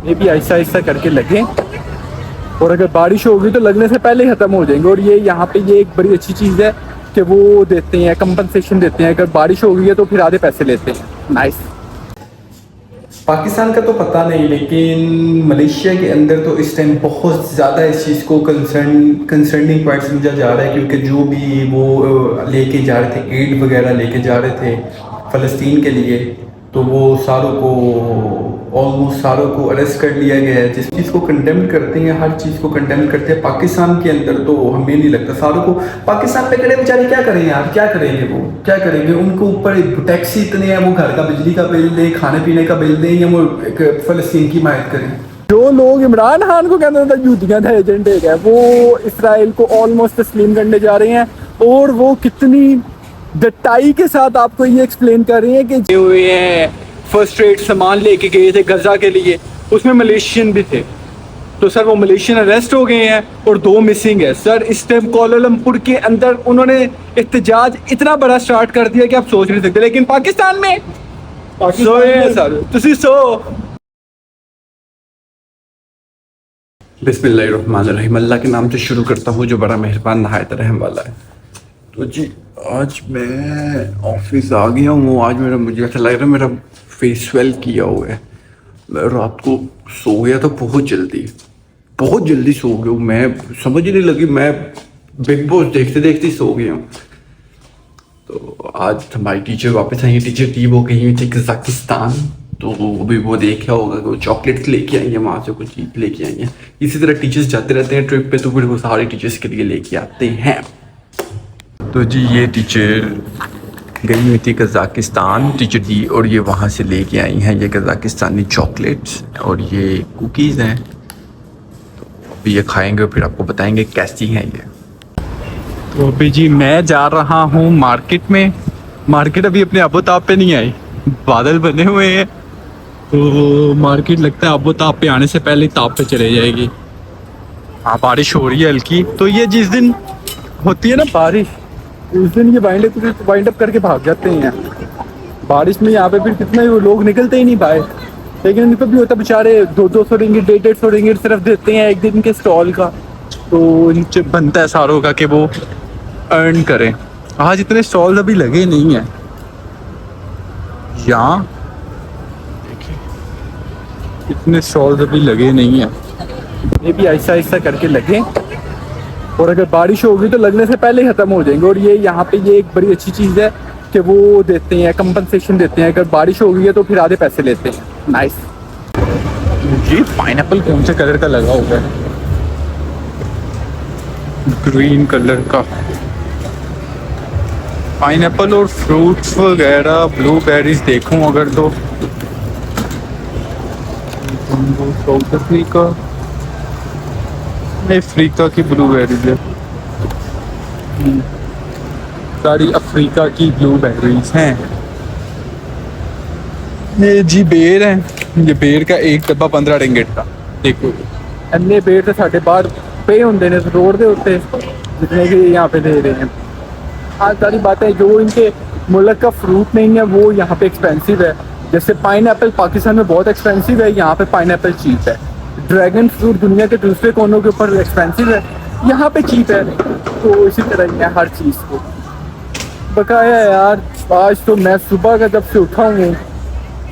ये भी ऐसा ऐसा करके लगे, और अगर बारिश होगी तो लगने से पहले ख़त्म हो जाएंगे। और ये यहाँ पे ये एक बड़ी अच्छी चीज़ है कि वो देते हैं, कंपनसेशन देते हैं। अगर बारिश हो गई है तो फिर आधे पैसे लेते हैं। नाइस। पाकिस्तान का तो पता नहीं, लेकिन मलेशिया के अंदर तो इस टाइम बहुत ज़्यादा इस चीज़ को कंसर्निंग पॉइंट समझा जा रहा है, क्योंकि जो भी वो लेके जा रहे थे, एड वगैरह लेके जा रहे थे फ़लस्तीन के लिए, तो वो सारों को ऑलमोस्ट सारों को अरेस्ट कर लिया गया है। जिस चीज़ को कंडेम करते हैं, हर चीज़ को कंडेम करते हैं पाकिस्तान के अंदर, तो हमें नहीं लगता सारों को पाकिस्तान में खड़े बेचारे क्या करें यार, क्या करेंगे वो, क्या करेंगे। उनको ऊपर टैक्स इतने हैं, वो घर का बिजली का बिल दें, खाने पीने का बिल दें, या वो फ़लस्तीन की हिमायत करें। जो लोग इमरान खान को कहते थे यूथियाँ था एजेंट है, वो इसराइल को ऑलमोस्ट तस्लीम करने जा रहे हैं। और वो कितनी डटाई के साथ आपको ये एक्सप्लेन कर रहे हैं कि हुए हैं फर्स्ट एड सामान लेके गए थे गजा के लिए, उसमें मलेशियन भी थे। तो सर वो मलेशियन अरेस्ट हो गए हैं और 2 मिसिंग है सर। इस टाइम कोलालमपुर के अंदर उन्होंने एहतजाज इतना बड़ा स्टार्ट कर दिया कि आप सोच नहीं सकते। लेकिन पाकिस्तान में सोए सर, तुसी सो। बिस्मिल्लाहिर्रहमानिर्रहीम, अल्लाह के नाम से शुरू करता हूँ जो बड़ा मेहरबान नहायत रहम वाला है। तो जी आज मैं ऑफिस आ गया हूँ। आज मुझे ऐसा लग रहा है मेरा फेस स्वेल किया हुआ है। मैं रात को सो गया था बहुत जल्दी सो गया हूँ। मैं समझ ही नहीं लगी, मैं बिग बॉस देखते देखते सो गया हूँ। तो आज हमारी टीचर वापस आई है। टीचर थी वो गई हुई थी कजाकिस्तान, तो अभी वो देखा होगा कि वो चॉकलेट्स लेके आई हैं, वहाँ से कुछ चीज़ लेके आई हैं। इसी तरह टीचर्स जाते रहते हैं ट्रिप पे, तो फिर वो सारे टीचर्स के लिए लेके आते हैं। तो जी ये टीचर गई हुई थी कज़ाकिस्तान, टीचर जी, और ये वहाँ से लेके आई हैं ये कज़ाकिस्तानी चॉकलेट्स, और ये कुकीज़ हैं। तो अभी ये खाएंगे, फिर आपको बताएंगे कैसी हैं ये। तो अभी जी मैं जा रहा हूँ मार्केट में। मार्केट अभी अपने अबोताब पे नहीं आई, बादल बने हुए हैं, तो मार्केट लगता है अबोताब पे आने से पहले ताप पे चले जाएगी। हाँ बारिश हो रही है हल्की। तो ये जिस दिन होती है ना बारिश, उस दिन ये वाइंड अप करके भाग जाते हैं बारिश में। यहाँ पे फिर कितना ही वो लोग निकलते ही नहीं बाहर। लेकिन इन पर भी होता बेचारे 200 रिंगिट 150 रिंगिट सिर्फ देते हैं एक दिन के स्टॉल का। तो इनसे बनता है सारों का कि वो अर्न करें। आज इतने स्टॉल अभी लगे नहीं हैं यहाँ, देखिए इतने स्टॉल अभी लगे नहीं हैं। ये भी ऐसा ऐसा करके लगे, और अगर बारिश होगी तो लगने से पहले ख़त्म हो जाएंगे। और ये यहाँ पे ये एक बड़ी अच्छी चीज़ है कि वो देते हैं, कंपनसेशन देते हैं। अगर बारिश हो गई है तो फिर आधे पैसे लेते हैं। नाइस। ये पाइनएप्पल कौन से कलर का लगा हुआ है? ग्रीन कलर का पाइनएप्पल। और फ्रूट्स वगैरह ब्लूबेरीज देखूं अगर तो साउथ अफ्रीका, अफ्रीका की ब्लूबेरीज है, सारी अफ्रीका की ब्लूबेरीज हैं। ये जी बेर है, ये बेर का एक डब्बा 15 रिंगिट का। देखो अन्य बेर तो साढ़े बाहर पे होंगे ने रोड के उत्ते, जितने कि यहाँ पे दे रहे हैं। आज सारी बातें जो इनके मुल्क का फ्रूट नहीं है वो यहाँ पे एक्सपेंसिव है। जैसे पाइनएप्पल पाकिस्तान में बहुत एक्सपेंसिव है, यहाँ पे पाइनएप्पल चीप है। ड्रैगन फ्रूट दुनिया के दूसरे कोनों के ऊपर एक्सपेंसिव है, यहाँ पे चीप है। तो इसी तरह ही है हर चीज़ को। बकाया यार आज तो मैं सुबह का जब से उठा हूँ,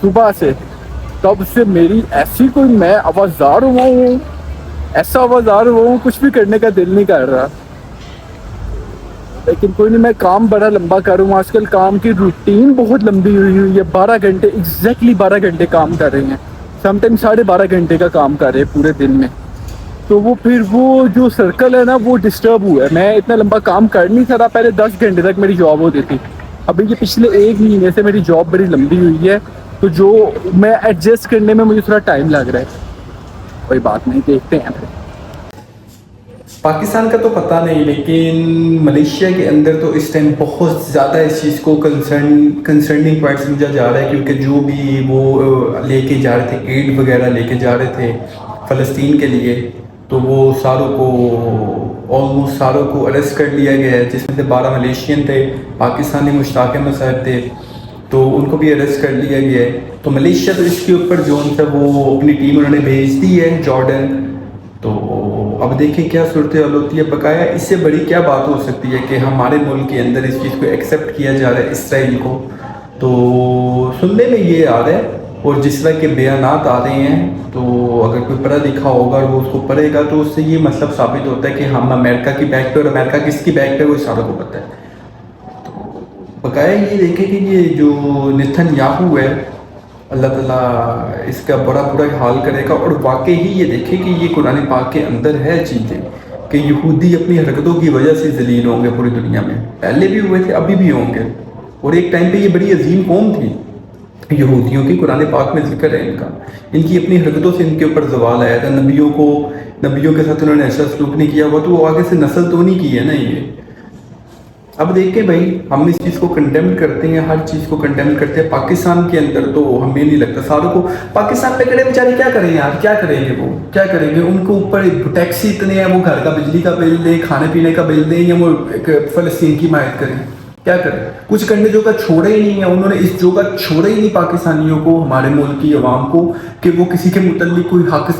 सुबह से तब से मेरी ऐसी कोई मैं आवाज़ार हुआ हूँ, ऐसा आवाज़ार हुआ हूँ, कुछ भी करने का दिल नहीं कर रहा। लेकिन कोई नहीं, मैं काम बड़ा लंबा करूँ। आजकल काम की रूटीन बहुत लंबी हुई है। 12 घंटे एग्जैक्टली 12 घंटे काम कर रहे हैं, समटाइम 12.5 घंटे का काम कर रहे हैं पूरे दिन में। तो वो फिर वो जो सर्कल है ना वो डिस्टर्ब हुआ है। मैं इतना लंबा काम कर नहीं सकता। पहले 10 घंटे तक मेरी जॉब होती थी, अभी ये पिछले 1 महीने से मेरी जॉब बड़ी लंबी हुई है। तो जो मैं एडजस्ट करने में मुझे थोड़ा टाइम लग रहा है। कोई बात नहीं, देखते हैं फिर। पाकिस्तान का तो पता नहीं, लेकिन मलेशिया के अंदर तो इस टाइम बहुत ज़्यादा इस चीज़ को कंसर्निंग पॉइंट समझा जा रहा है, क्योंकि जो भी वो लेके जा रहे थे, एड वगैरह लेके जा रहे थे फ़लस्तीन के लिए, तो वो सारों को ऑलमोस्ट सारों को अरेस्ट कर लिया गया है, जिसमें से 12 मलेशियन थे, पाकिस्तानी मुश्ताक अहमद साहब थे, तो उनको भी अरेस्ट कर लिया गया है। तो मलेशिया तो इसके ऊपर जो है वो अपनी टीम उन्होंने भेज दी है जॉर्डन। तो अब देखें क्या सूरत हाल होती है। बकाया इससे बड़ी क्या बात हो सकती है कि हमारे मुल्क के अंदर इस चीज़ को एक्सेप्ट किया जा रहा है इसराइल को। तो सुनने में ये आ रहा है और जिस तरह के बयानात आ रहे हैं, तो अगर कोई पढ़ा लिखा होगा और वो उसको पढ़ेगा तो उससे ये मतलब साबित होता है कि हम अमेरिका की बैक पे, और अमेरिका किसकी बैक पे वो सारों को पता है। बकाया ये देखें कि ये जो नेतन्याहू है, अल्लाह ताला इसका बड़ा बुरा हाल करेगा। और वाकई ही ये देखें कि ये कुरान पाक के अंदर है चीज़ें कि यहूदी अपनी हरकतों की वजह से जलील होंगे पूरी दुनिया में। पहले भी हुए थे, अभी भी होंगे। और एक टाइम पे ये बड़ी अजीम कौम थी यहूदियों की, कुरान पाक में जिक्र है इनका। इनकी अपनी हरकतों से इनके ऊपर जवाल आया था। नबियों के साथ उन्होंने ऐसा सलूक नहीं किया हुआ, तो वो आगे से नस्ल तो नहीं की है ना ये। अब देखें भाई, हम इस चीज़ को कंडेम करते हैं, हर चीज़ को कंडेम करते हैं। पाकिस्तान के अंदर तो हमें नहीं लगता सारों को, पाकिस्तान में खड़े बेचारे क्या करें यार, क्या करेंगे वो, क्या करेंगे। उनको ऊपर टैक्स इतने हैं, वो घर का बिजली का बिल दें, खाने पीने का बिल दें, या वो फ़लस्तीन की हिमायत करें, क्या करें। कुछ करने जो का छोड़ा ही नहीं है उन्होंने, इस जो का छोड़ा ही नहीं पाकिस्तानियों को, हमारे मुल्क की आवाम को, कि वो किसी के मुतल्लिक कोई हक।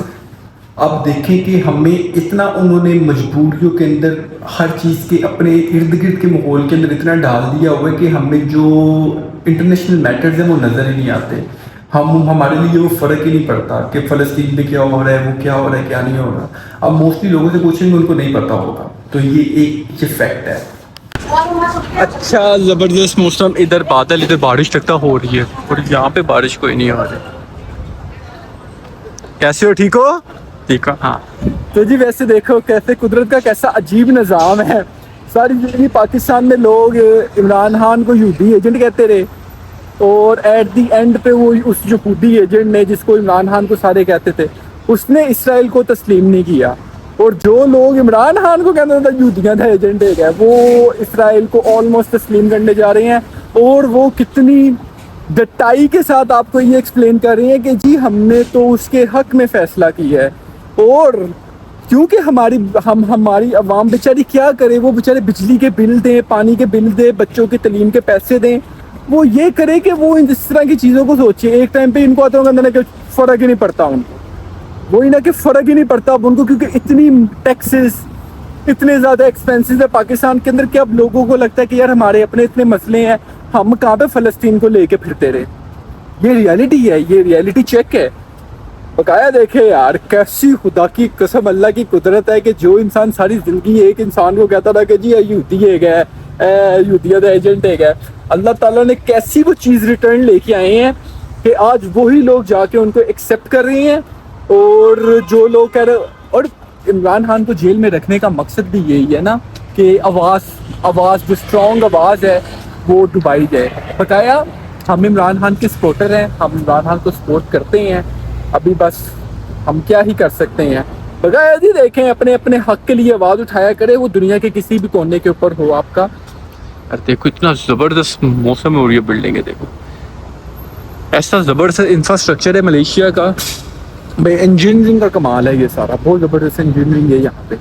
अब देखें कि हमें इतना उन्होंने मजबूरियों के अंदर हर चीज़ के अपने इर्द गिर्द के माहौल के अंदर इतना डाल दिया हुआ है कि हमें जो इंटरनेशनल मैटर्स हैं वो नज़र ही नहीं आते। हमारे लिए वो फ़र्क ही नहीं पड़ता कि फ़लस्तीन में क्या हो रहा है, वो क्या हो रहा है, क्या नहीं हो रहा। अब मोस्टली लोगों से पूछेंगे, उनको नहीं पता होगा। तो ये फैक्ट है। अच्छा ज़बरदस्त मौसम, इधर बादल, इधर बारिश लगता हो रही है, और यहाँ पे बारिश कोई नहीं हो रही। कैसे हो, ठीक हो? ठीक है, हाँ। तो जी वैसे देखो कैसे कुदरत का कैसा अजीब निज़ाम है। सारी जिंदगी पाकिस्तान में लोग इमरान खान को यहूदी एजेंट कहते रहे, और एट दी एंड पे वो उस यहूदी एजेंट ने, जिसको इमरान खान को सारे कहते थे, उसने इसराइल को तस्लीम नहीं किया। और जो लोग इमरान खान को कहते थे यहूदियों का एजेंट है, वो इसराइल को ऑलमोस्ट तस्लीम करने जा रहे हैं। और वो कितनी डटाई के साथ आपको ये एक्सप्लेन कर रहे हैं कि जी हमने तो उसके हक में फ़ैसला किया है। और क्योंकि हमारी आवाम बेचारी क्या करे, वो बेचारे बिजली के बिल दें, पानी के बिल दें, बच्चों की तलीम के पैसे दें, वो ये करे कि वो इस तरह की चीज़ों को सोचे। एक टाइम पे इनको आता होगा कि फ़र्क ही नहीं पड़ता उनको, वही ना कि फ़र्क ही नहीं पड़ता अब उनको, क्योंकि इतनी टैक्सेस, इतने ज़्यादा एक्सपेंसेस है पाकिस्तान के अंदर कि अब लोगों को लगता है कि यार हमारे अपने इतने मसले हैं, हम कहाँ पे फ़लस्तीन को लेके फिरते रहे। ये रियलिटी है, ये रियलिटी चेक है। बकाया देखे यार, कैसी खुदा की कसम अल्लाह की कुदरत है कि जो इंसान सारी ज़िंदगी एक इंसान को कहता था कि जी यहूदी है गया, यहूदिया का एजेंट है गया, अल्लाह ताला ने कैसी वो चीज़ रिटर्न लेके आए हैं कि आज वही लोग जाके उनको एक्सेप्ट कर रहे हैं। और जो लोग कह रहे, और इमरान खान को जेल में रखने का मकसद भी यही है ना कि आवाज़ जो स्ट्रॉन्ग आवाज़ है वो दबाई जाए। बताया हम इमरान खान के सपोर्टर हैं, हम इमरान खान को सपोर्ट करते हैं। अभी बस हम क्या ही कर सकते हैं। बगैर जी देखें, अपने अपने हक के लिए आवाज़ उठाया करे, वो दुनिया के किसी भी कोने के ऊपर हो आपका। अरे देखो इतना ज़बरदस्त मौसम है और ये बिल्डिंग है, देखो ऐसा ज़बरदस्त इंफ्रास्ट्रक्चर है मलेशिया का भाई। इंजीनियरिंग का कमाल है ये सारा, बहुत ज़बरदस्त इंजीनियरिंग है यहाँ पे।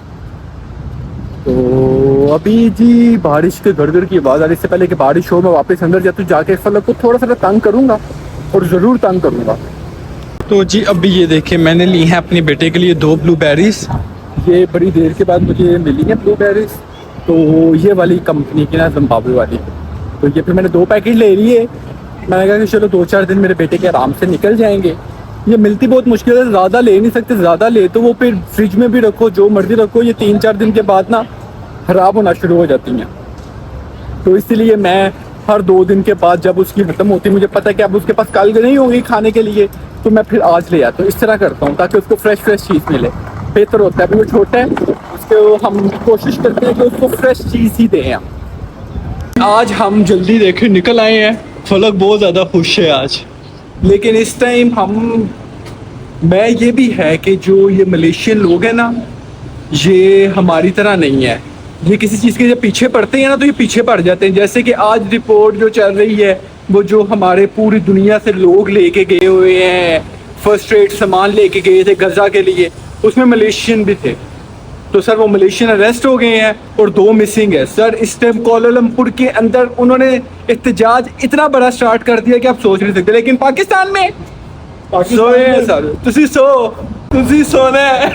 तो अभी जी बारिश के गड़गड़ की आवाज़ आ रही। इससे पहले कि बारिश हो मैं वापस अंदर जाता हूँ, जाके फलक को थोड़ा सा तंग करूँगा, और ज़रूर तंग करूँगा। तो जी अभी ये देखें, मैंने ली हैं अपने बेटे के लिए 2 ब्लूबेरीज। ये बड़ी देर के बाद मुझे मिली हैं ब्लूबेरीज, तो ये वाली कंपनी की ना, जिम्बाब्वे वाली। तो ये फिर मैंने 2 पैकेट ले लिए। मैंने कहा कि चलो 2-4 दिन मेरे बेटे के आराम से निकल जाएंगे। ये मिलती बहुत मुश्किल है, ज़्यादा ले नहीं सकते, ज़्यादा ले तो वो फिर फ्रिज में भी रखो, जो मर्जी रखो, ये 3-4 दिन के बाद ना ख़राब होना शुरू हो जाती हैं। तो इसीलिए मैं हर 2 दिन के बाद जब उसकी ख़त्म होती, मुझे पता है कि अब उसके पास कल नहीं होगी खाने के लिए, तो मैं फिर आज ले आता हूँ। इस तरह करता हूँ ताकि उसको फ्रेश चीज़ मिले, बेहतर होता है। अभी वो छोटा है, उसको हम कोशिश करते हैं कि उसको फ्रेश चीज़ ही दें। आज हम जल्दी देखें निकल आए हैं, फलक बहुत ज़्यादा खुश है आज। लेकिन इस टाइम मैं ये भी है कि जो ये मलेशियन लोग हैं ना, ये हमारी तरह नहीं है। ये किसी चीज़ के जब पीछे पड़ते हैं ना, तो ये पीछे पड़ जाते हैं। जैसे कि आज रिपोर्ट जो चल रही है, वो जो हमारे पूरी दुनिया से लोग लेके गए हुए हैं, फर्स्ट एड सामान लेके गए थे गज़ा के लिए, उसमें मलेशियन भी थे। तो सर वो मलेशियन अरेस्ट हो गए हैं और 2 मिसिंग है सर। इस टाइम कोलालमपुर के अंदर उन्होंने एहतजाज इतना बड़ा स्टार्ट कर दिया कि आप सोच नहीं सकते। लेकिन पाकिस्तान में सोए सर, तुसी सोना है।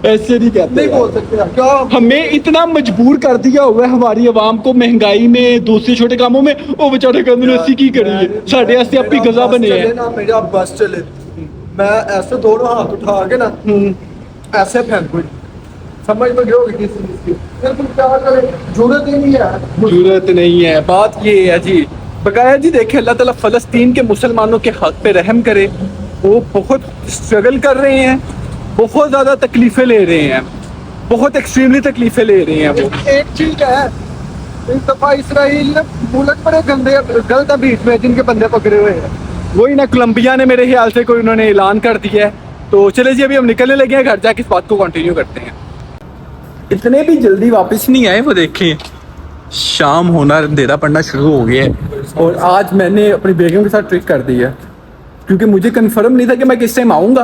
ऐसे नहीं कहते, नहीं बोल सकते क्या? हमें इतना मजबूर कर दिया हुआ है हमारी आवाम को, महंगाई में, दूसरे छोटे कामों में। वो बेचारे कहते हैं ऐसी की करिए, साढ़े वास्ते अपनी गजा बने हैं। ना मेरा बस चले, मैं ऐसे दोनों हाथ उठा के ना ऐसे फेंकूं, समझ में गए होगी किसी चीज की। फिर तुम क्या करें, जरूरत ही नहीं है। जरूरत नहीं है, बात ये है जी। बकाया जी देखे, अल्लाह ताला फ़लस्तीन के मुसलमानों के हक पे रहम करे। वो बहुत स्ट्रगल कर रहे हैं, बहुत ज़्यादा तकलीफ़ें ले रहे हैं, बहुत एक्सट्रीमली तकलीफ़ें ले रहे हैं वो। एक चीज है, इस दफा इसराइल ने मुल्क बड़े गंदे गलत बीच में जिनके बंदे पकड़े हुए हैं। वही ना, कोलंबिया ने मेरे ख्याल से कोई उन्होंने ऐलान कर दिया है। तो चले जी, अभी हम निकलने लगे हैं, घर जाके इस बात को कंटिन्यू करते हैं। इतने भी जल्दी वापस नहीं आए वो, देखें शाम होना, अंधेरा पड़ना शुरू हो गया है। और आज मैंने अपनी बेगम के साथ ट्रिक कर दी है, क्योंकि मुझे कंफर्म नहीं था कि मैं किस टाइम आऊँगा।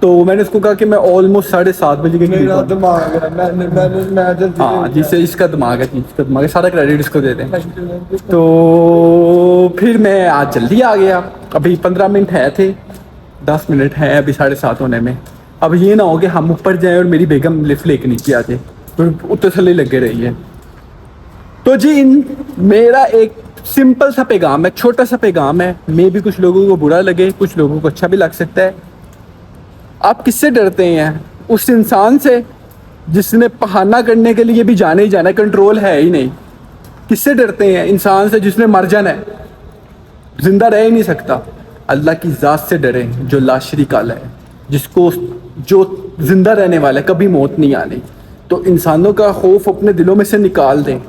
तो मैंने उसको कहा कि मैं ऑलमोस्ट 7:30 बजे के मेरा दिमाग है, मैं जल्दी हाँ जिससे इसका दिमाग है, इसका दिमाग है, सारा क्रेडिट इसको दे दें। तो फिर मैं आज जल्दी आ गया। अभी 15 मिनट है थे, 10 मिनट है अभी 7:30 होने में। अब ये ना हो कि हम ऊपर जाएं और मेरी बेगम लिफ्ट लेके नीचे आ जाए, तो उत्तर थल्ले लगे रही है। तो जी मेरा एक सिंपल सा पैगाम है, छोटा सा पैगाम है। मे भी कुछ लोगों को बुरा लगे, कुछ लोगों को अच्छा भी लग सकता है। आप किससे डरते हैं? उस इंसान से जिसने बहाना करने के लिए भी जाने ही जाना है, कंट्रोल है ही नहीं। किससे डरते हैं? इंसान से जिसने मर जाना है, जिंदा रह ही नहीं सकता। अल्लाह की ज़ात से डरें जो ला शरीक अल्लाह है, जिसको जो जिंदा रहने वाला है, कभी मौत नहीं आनी। तो इंसानों का खौफ अपने दिलों में से निकाल दें।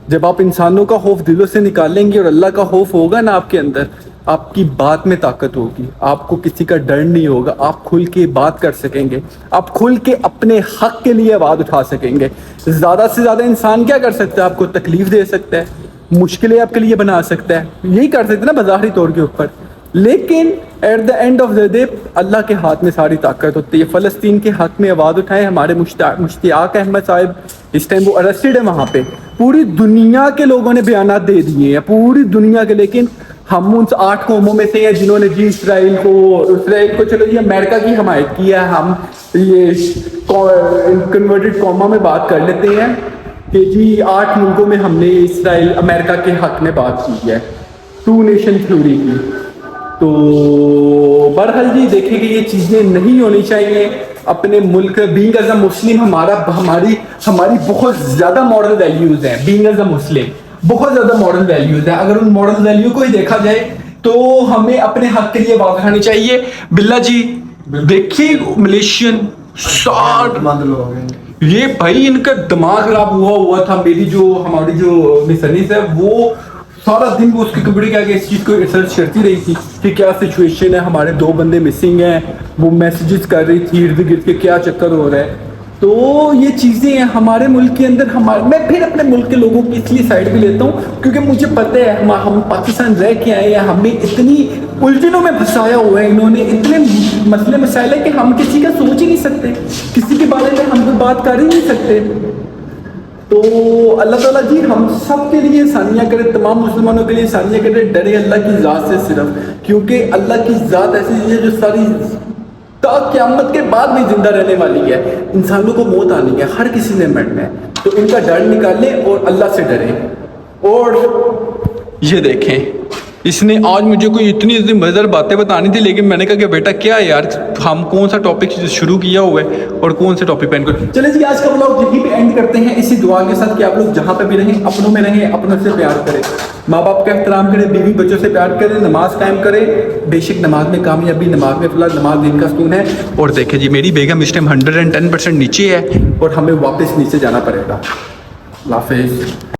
जब आप इंसानों का खौफ दिलों से निकालेंगे और अल्लाह का खौफ होगा ना आपके अंदर, आपकी बात में ताकत होगी, आपको किसी का डर नहीं होगा, आप खुल के बात कर सकेंगे, आप खुल के अपने हक के लिए आवाज़ उठा सकेंगे। ज़्यादा से ज़्यादा इंसान क्या कर सकता है? आपको तकलीफ़ दे सकता है, मुश्किलें आपके लिए बना सकता है, यही कर सकते हैं ना बाज़ारी तौर के ऊपर। लेकिन at the end of the day Allah के हाथ में सारी ताकत होती है। फ़लस्तीन के हक़ में आवाज़ उठाएं। हमारे मुश्ताक अहमद साहब इस टाइम वो अरेस्टेड है वहाँ पे। पूरी दुनिया के लोगों ने बयानात दे दिए हैं, पूरी दुनिया के। लेकिन हम उन 8 कौमों में से हैं जिन्होंने जी इसराइल को चलो जी अमेरिका की हमायत की है। हम ये कन्वर्टेड कौमा में बात कर लेते हैं कि जी 8 मुल्कों में हमने इसराइल अमेरिका के हक़ में बात की है, 2 नेशन थ्योरी की। तो बहरहाल जी देखें कि ये चीज़ें नहीं होनी चाहिए। अपने मुल्क बीइंग एज अ मुस्लिम हमारी बहुत ज़्यादा मॉरल वैल्यूज़ हैं। बीइंग एज अ मुस्लिम बहुत ज़्यादा मॉरल वैल्यूज़ हैं। अगर उन मॉरल वैल्यू को ही देखा जाए तो हमें अपने हक के लिए आवाज़ उठानी चाहिए। बिल्ला जी देखिए मलेशियन 60 ये भाई इनका दिमाग खराब हुआ था। हमारी जो मिसनीस है वो सारा दिन वो उसके कंप्यूटर के आगे इस चीज़ को रिसर्च करती रही थी कि क्या सिचुएशन है, हमारे 2 बंदे मिसिंग हैं। वो मैसेजेस कर रही थी इर्द गिर्द के क्या चक्कर हो रहा है। तो ये चीज़ें हैं हमारे मुल्क के अंदर। मैं फिर अपने मुल्क के लोगों की इसलिए साइड भी लेता हूँ क्योंकि मुझे पता है हम पाकिस्तान रह के आए हैं, हमें इतनी उलझनों में फंसाया हुआ है इन्होंने, इतने मसले मसाइल है कि हम किसी का सोच ही नहीं सकते, किसी के बारे में हम कोई बात कर ही नहीं सकते। तो अल्लाह ताला जी हम सब के लिए आसानियाँ करे, तमाम मुसलमानों के लिए आसानियाँ करे। डरे अल्लाह की ज़ात से सिर्फ, क्योंकि अल्लाह की ज़ात ऐसी चीज़ है जो सारी क़यामत के बाद भी जिंदा रहने वाली है। इंसानों को मौत आनी है, हर किसी ने मरना है। तो इनका डर निकालें और अल्लाह से डरें। और ये देखें इसने आज मुझे कोई इतनी मज़ेदार बातें बतानी थी, लेकिन मैंने कहा कि बेटा क्या है यार, हम कौन सा टॉपिक शुरू किया हुआ है और कौन से टॉपिक पे एंड करें। चले जी आज का व्लॉग यहीं पे एंड करते हैं, इसी दुआ के साथ कि आप लोग जहाँ पे भी रहें अपनों में रहें, अपनों से प्यार करें, माँ बाप का एहतराम करें, बीवी बच्चों से प्यार करें, नमाज कायम करें। बेशक नमाज में कामयाबी, नमाज में फलाह, नमाज दिन का सुकून है। और देखें जी मेरी बेगम इस टाइम 110% नीचे है और हमें वापस नीचे जाना पड़ेगा। अल्लाह हाफ़िज़।